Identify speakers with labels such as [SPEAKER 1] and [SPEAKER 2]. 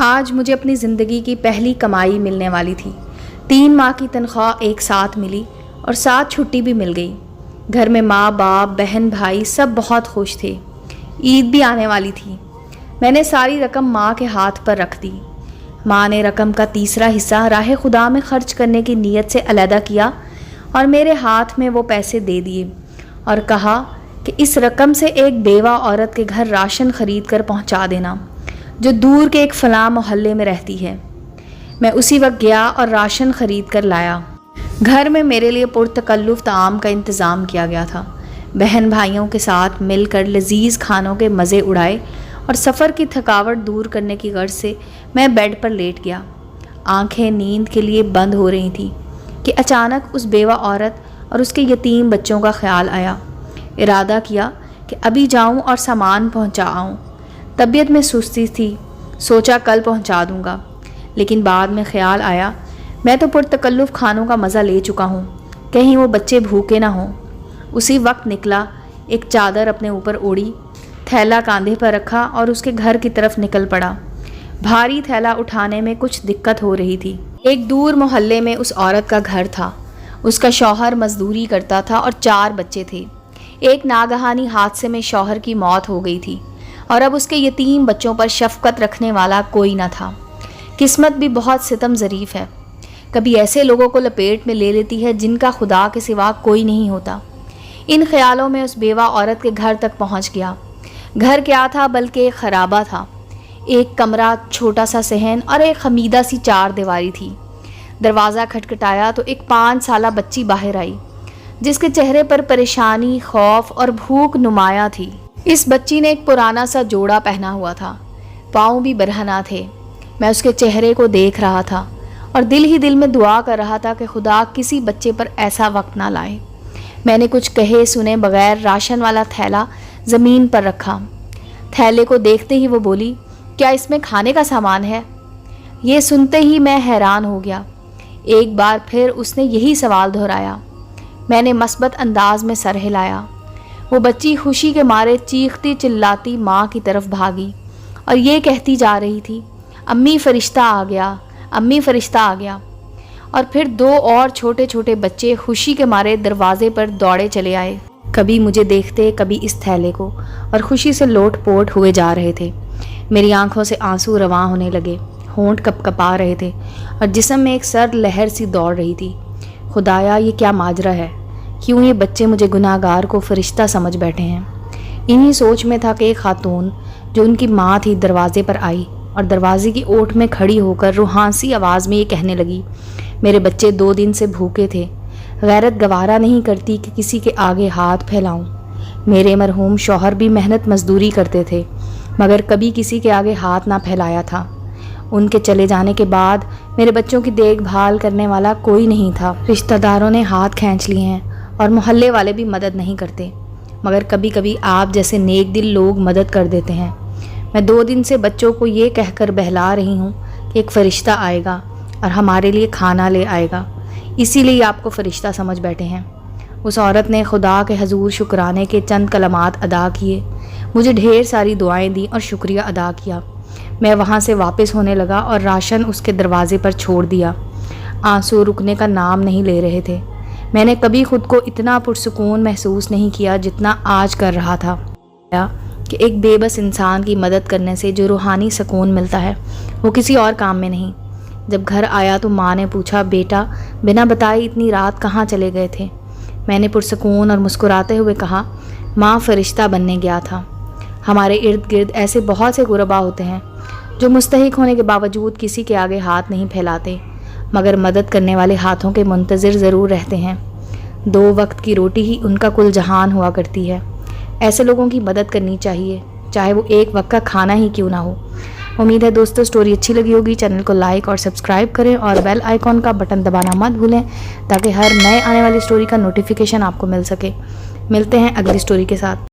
[SPEAKER 1] آج مجھے اپنی زندگی کی پہلی کمائی ملنے والی تھی۔ 3 ماہ کی تنخواہ ایک ساتھ ملی اور ساتھ چھٹی بھی مل گئی۔ گھر میں ماں باپ بہن بھائی سب بہت خوش تھے۔ عید بھی آنے والی تھی۔ میں نے ساری رقم ماں کے ہاتھ پر رکھ دی۔ ماں نے رقم کا تیسرا حصہ راہ خدا میں خرچ کرنے کی نیت سے علیحدہ کیا اور میرے ہاتھ میں وہ پیسے دے دیے اور کہا کہ اس رقم سے ایک بیوہ عورت کے گھر راشن خرید کر پہنچا دینا جو دور کے ایک فلاں محلے میں رہتی ہے۔ میں اسی وقت گیا اور راشن خرید کر لایا۔ گھر میں میرے لیے پرتکلف طعام کا انتظام کیا گیا تھا۔ بہن بھائیوں کے ساتھ مل کر لذیذ کھانوں کے مزے اڑائے اور سفر کی تھکاوٹ دور کرنے کی غرض سے میں بیڈ پر لیٹ گیا۔ آنکھیں نیند کے لیے بند ہو رہی تھیں کہ اچانک اس بیوہ عورت اور اس کے یتیم بچوں کا خیال آیا۔ ارادہ کیا کہ ابھی جاؤں اور سامان پہنچا آؤں۔ طبیعت میں سستی تھی، سوچا کل پہنچا دوں گا، لیکن بعد میں خیال آیا میں تو پرتکلف کھانوں کا مزہ لے چکا ہوں، کہیں وہ بچے بھوکے نہ ہوں۔ اسی وقت نکلا، ایک چادر اپنے اوپر اوڑھی، تھیلا کاندھے پر رکھا اور اس کے گھر کی طرف نکل پڑا۔ بھاری تھیلا اٹھانے میں کچھ دقت ہو رہی تھی۔ ایک دور محلے میں اس عورت کا گھر تھا۔ اس کا شوہر مزدوری کرتا تھا اور 4 بچے تھے۔ ایک ناگہانی حادثے میں شوہر کی موت ہو گئی تھی اور اب اس کے یتیم بچوں پر شفقت رکھنے والا کوئی نہ تھا۔ قسمت بھی بہت ستم ظریف ہے، کبھی ایسے لوگوں کو لپیٹ میں لے لیتی ہے جن کا خدا کے سوا کوئی نہیں ہوتا۔ ان خیالوں میں اس بیوہ عورت کے گھر تک پہنچ گیا۔ گھر کیا تھا بلکہ ایک خرابہ تھا۔ ایک کمرہ، چھوٹا سا صحن اور ایک خمیدہ سی 4 دیواری تھی۔ دروازہ کھٹکھٹایا تو ایک 5 سالہ بچی باہر آئی جس کے چہرے پر پریشانی، خوف اور بھوک نمایاں تھی۔ اس بچی نے ایک پرانا سا جوڑا پہنا ہوا تھا، پاؤں بھی برہنہ تھے۔ میں اس کے چہرے کو دیکھ رہا تھا اور دل ہی دل میں دعا کر رہا تھا کہ خدا کسی بچے پر ایسا وقت نہ لائے۔ میں نے کچھ کہے سنے بغیر راشن والا تھیلا زمین پر رکھا۔ تھیلے کو دیکھتے ہی وہ بولی، کیا اس میں کھانے کا سامان ہے؟ یہ سنتے ہی میں حیران ہو گیا۔ ایک بار پھر اس نے یہی سوال دہرایا۔ میں نے مثبت انداز میں سر ہلایا۔ وہ بچی خوشی کے مارے چیختی چلاتی ماں کی طرف بھاگی اور یہ کہتی جا رہی تھی، امی فرشتہ آ گیا، امی فرشتہ آ گیا۔ اور پھر 2 اور چھوٹے چھوٹے بچے خوشی کے مارے دروازے پر دوڑے چلے آئے، کبھی مجھے دیکھتے کبھی اس تھیلے کو، اور خوشی سے لوٹ پوٹ ہوئے جا رہے تھے۔ میری آنکھوں سے آنسو رواں ہونے لگے، ہونٹ کپ کپا رہے تھے اور جسم میں ایک سرد لہر سی دوڑ رہی تھی۔ خدایا، یہ کیا ماجرا ہے؟ کیوں یہ بچے مجھے گناہ گار کو فرشتہ سمجھ بیٹھے ہیں؟ انہی سوچ میں تھا کہ ایک خاتون جو ان کی ماں تھی دروازے پر آئی اور دروازے کی اوٹ میں کھڑی ہو کر روحانسی آواز میں یہ کہنے لگی، میرے بچے 2 دن سے بھوکے تھے، غیرت گوارا نہیں کرتی کہ کسی کے آگے ہاتھ پھیلاؤں۔ میرے مرحوم شوہر بھی محنت مزدوری کرتے تھے مگر کبھی کسی کے آگے ہاتھ نہ پھیلایا تھا۔ ان کے چلے جانے کے بعد میرے بچوں کی دیکھ بھال کرنے والا کوئی نہیں تھا۔ رشتہ داروں نے ہاتھ کھینچ لیے ہیں اور محلے والے بھی مدد نہیں کرتے، مگر کبھی کبھی آپ جیسے نیک دل لوگ مدد کر دیتے ہیں۔ میں 2 دن سے بچوں کو یہ کہہ کر بہلا رہی ہوں کہ ایک فرشتہ آئے گا اور ہمارے لیے کھانا لے آئے گا، اسی لیے آپ کو فرشتہ سمجھ بیٹھے ہیں۔ اس عورت نے خدا کے حضور شکرانے کے چند کلمات ادا کیے، مجھے ڈھیر ساری دعائیں دیں اور شکریہ ادا کیا۔ میں وہاں سے واپس ہونے لگا اور راشن اس کے دروازے پر چھوڑ دیا۔ آنسو رکنے کا نام نہیں لے رہے تھے۔ میں نے کبھی خود کو اتنا پرسکون محسوس نہیں کیا جتنا آج کر رہا تھا کہ ایک بے بس انسان کی مدد کرنے سے جو روحانی سکون ملتا ہے وہ کسی اور کام میں نہیں۔ جب گھر آیا تو ماں نے پوچھا، بیٹا بنا بتائے اتنی رات کہاں چلے گئے تھے؟ میں نے پرسکون اور مسکراتے ہوئے کہا، ماں فرشتہ بننے گیا تھا۔ ہمارے ارد گرد ایسے بہت سے غربا ہوتے ہیں جو مستحق ہونے کے باوجود کسی کے آگے ہاتھ نہیں پھیلاتے مگر مدد کرنے والے ہاتھوں کے منتظر ضرور رہتے ہیں۔ 2 وقت کی روٹی ہی ان کا کل جہان ہوا کرتی ہے۔ ایسے لوگوں کی مدد کرنی چاہیے، چاہے وہ 1 وقت کا کھانا ہی کیوں نہ ہو۔ امید ہے دوستو اسٹوری اچھی لگی ہوگی۔ چینل کو لائک اور سبسکرائب کریں اور بیل آئیکن کا بٹن دبانا مت بھولیں تاکہ ہر نئے آنے والی اسٹوری کا نوٹیفیکیشن آپ کو مل سکے۔ ملتے ہیں اگلی اسٹوری کے ساتھ۔